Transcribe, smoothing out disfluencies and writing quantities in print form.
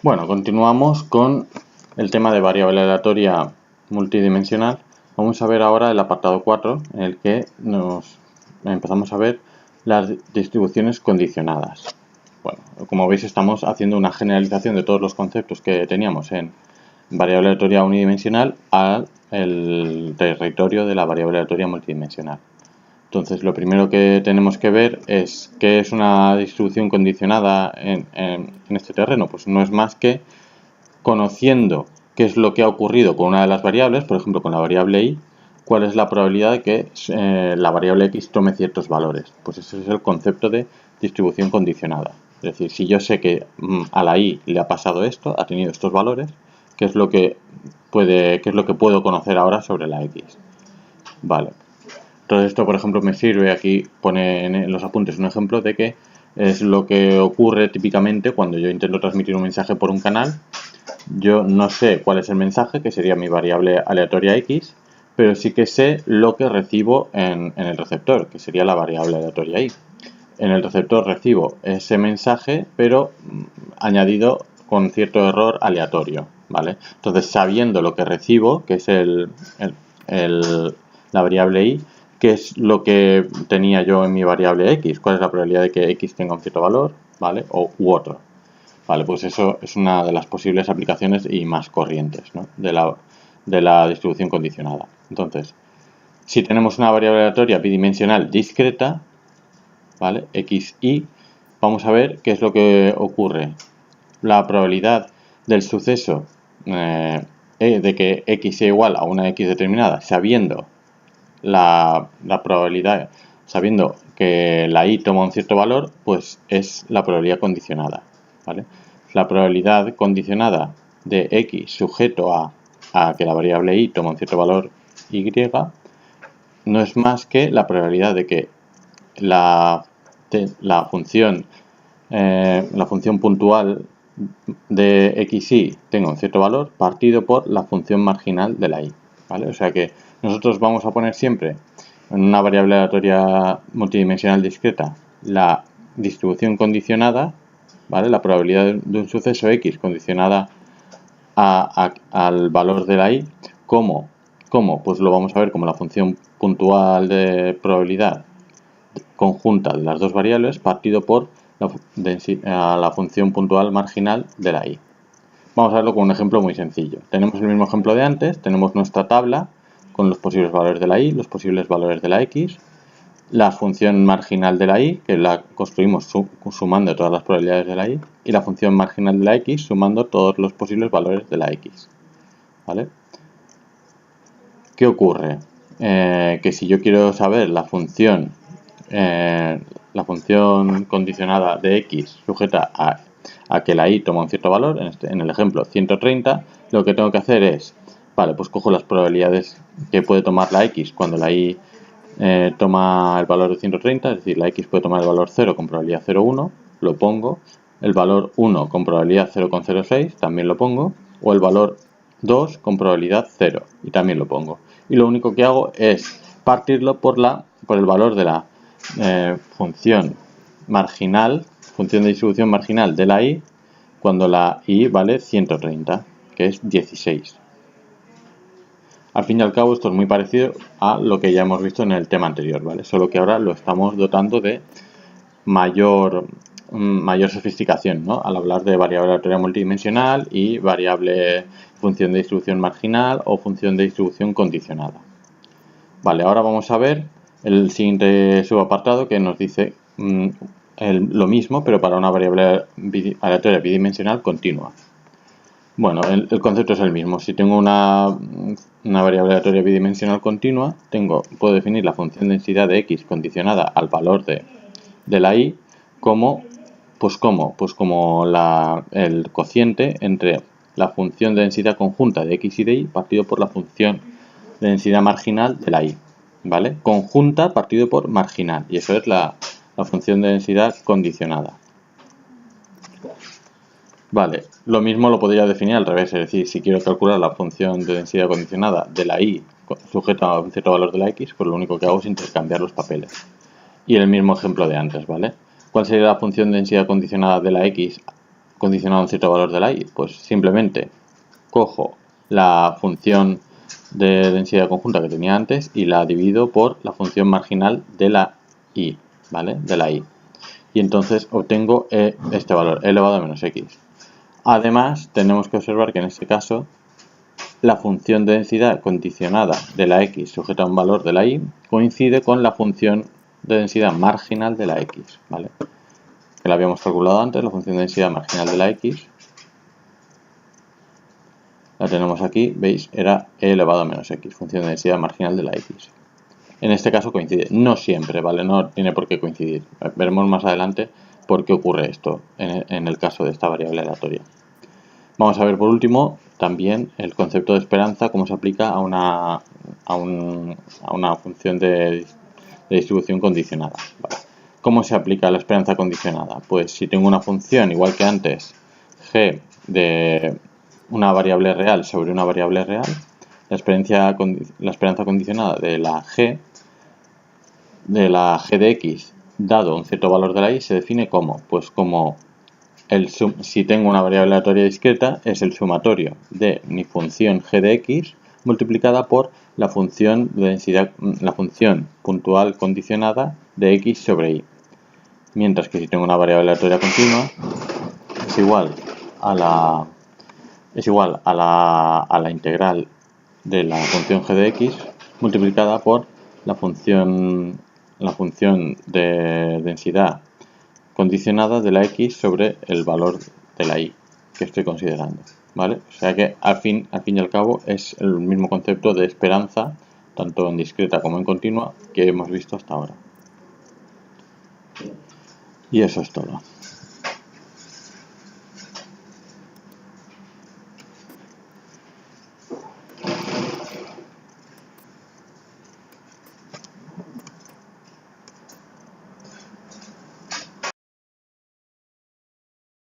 Bueno, continuamos con el tema de variable aleatoria multidimensional. Vamos a ver ahora el apartado 4, en el que nos empezamos a ver las distribuciones condicionadas. Bueno, como veis estamos haciendo una generalización de todos los conceptos que teníamos en variable aleatoria unidimensional al territorio de la variable aleatoria multidimensional. Entonces, lo primero que tenemos que ver es qué es una distribución condicionada en este terreno. Pues no es más que conociendo qué es lo que ha ocurrido con una de las variables, por ejemplo con la variable y, cuál es la probabilidad de que la variable x tome ciertos valores. Pues ese es el concepto de distribución condicionada. Es decir, si yo sé que a la y le ha pasado esto, ha tenido estos valores, ¿qué es lo que puedo conocer ahora sobre la x? Vale. Entonces esto, por ejemplo, me sirve, aquí pone en los apuntes un ejemplo de que es lo que ocurre típicamente cuando yo intento transmitir un mensaje por un canal. Yo no sé cuál es el mensaje, que sería mi variable aleatoria x, pero sí que sé lo que recibo en el receptor, que sería la variable aleatoria y. En el receptor recibo ese mensaje, pero añadido con cierto error aleatorio, ¿vale? Entonces, sabiendo lo que recibo, que es la variable y, qué es lo que tenía yo en mi variable x, cuál es la probabilidad de que x tenga un cierto valor, ¿vale? U otro. Vale, pues eso es una de las posibles aplicaciones y más corrientes, ¿no? de la distribución condicionada. Entonces, si tenemos una variable aleatoria bidimensional discreta, ¿vale? X, Y, vamos a ver qué es lo que ocurre. La probabilidad del suceso de que X sea igual a una X determinada, sabiendo la probabilidad, sabiendo que la Y toma un cierto valor, pues es la probabilidad condicionada, ¿vale? La probabilidad condicionada de X sujeto a que la variable Y toma un cierto valor Y no es más que la probabilidad de que la función puntual de xy tenga un cierto valor partido por la función marginal de la y, ¿vale? O sea que nosotros vamos a poner siempre en una variable aleatoria multidimensional discreta la distribución condicionada, ¿vale? La probabilidad de un suceso x condicionada al valor de la y. ¿Cómo? Pues lo vamos a ver como la función puntual de probabilidad conjunta de las dos variables partido por la función puntual marginal de la y. Vamos a verlo con un ejemplo muy sencillo. Tenemos el mismo ejemplo de antes, tenemos nuestra tabla con los posibles valores de la y, los posibles valores de la x, la función marginal de la y, que la construimos sumando todas las probabilidades de la y la función marginal de la x sumando todos los posibles valores de la x. ¿Vale? ¿Qué ocurre? Que si yo quiero saber la función condicionada de x sujeta a que la y toma un cierto valor, en el ejemplo 130, lo que tengo que hacer es, vale, pues cojo las probabilidades que puede tomar la x cuando la y toma el valor de 130, es decir, la x puede tomar el valor 0 con probabilidad 0,1, lo pongo, el valor 1 con probabilidad 0,06, también lo pongo, o el valor 2 con probabilidad 0, y también lo pongo. Y lo único que hago es partirlo por el valor de la función marginal, función de distribución marginal de la y, cuando la y vale 130, que es 16. Al fin y al cabo esto es muy parecido a lo que ya hemos visto en el tema anterior, ¿vale? Solo que ahora lo estamos dotando de mayor sofisticación, ¿no? Al hablar de variable aleatoria multidimensional y variable función de distribución marginal o función de distribución condicionada. Vale, ahora vamos a ver el siguiente subapartado que nos dice lo mismo, pero para una variable aleatoria bidimensional continua. Bueno, el concepto es el mismo. Si tengo una variable aleatoria bidimensional continua, puedo definir la función densidad de x condicionada al valor de la y como el cociente entre la función de densidad conjunta de x y de y partido por la función de densidad marginal de la y, ¿vale? Conjunta partido por marginal, y eso es la función de densidad condicionada. Vale, lo mismo lo podría definir al revés, es decir, si quiero calcular la función de densidad condicionada de la y sujeta a un cierto valor de la x, pues lo único que hago es intercambiar los papeles. Y el mismo ejemplo de antes, ¿vale? ¿Cuál sería la función de densidad condicionada de la x condicionado a un cierto valor de la y? Pues simplemente cojo la función de densidad conjunta que tenía antes y la divido por la función marginal de la y, ¿vale? De la y. Y entonces obtengo este valor, e elevado a menos x. Además, tenemos que observar que en este caso la función de densidad condicionada de la x sujeta a un valor de la y coincide con la función de densidad marginal de la x, ¿vale? Que la habíamos calculado antes, la función de densidad marginal de la x. La tenemos aquí, veis, era e elevado a menos x, función de densidad marginal de la x. En este caso coincide, no siempre, ¿vale? No tiene por qué coincidir. Veremos más adelante por qué ocurre esto en el caso de esta variable aleatoria. Vamos a ver por último también el concepto de esperanza, cómo se aplica a una función de distribución condicionada. ¿Vale? ¿Cómo se aplica la esperanza condicionada? Pues si tengo una función, igual que antes, g de una variable real sobre una variable real, la esperanza condicionada de la g de x dado un cierto valor de la y se define como, pues como si tengo una variable aleatoria discreta, es el sumatorio de mi función g de x multiplicada por la función de densidad, la función puntual condicionada de x sobre y. Mientras que si tengo una variable aleatoria continua, es igual a la integral de la función g de x multiplicada por la función de densidad condicionada de la x sobre el valor de la y que estoy considerando, ¿vale? O sea que al fin y al cabo es el mismo concepto de esperanza, tanto en discreta como en continua, que hemos visto hasta ahora. Y eso es todo.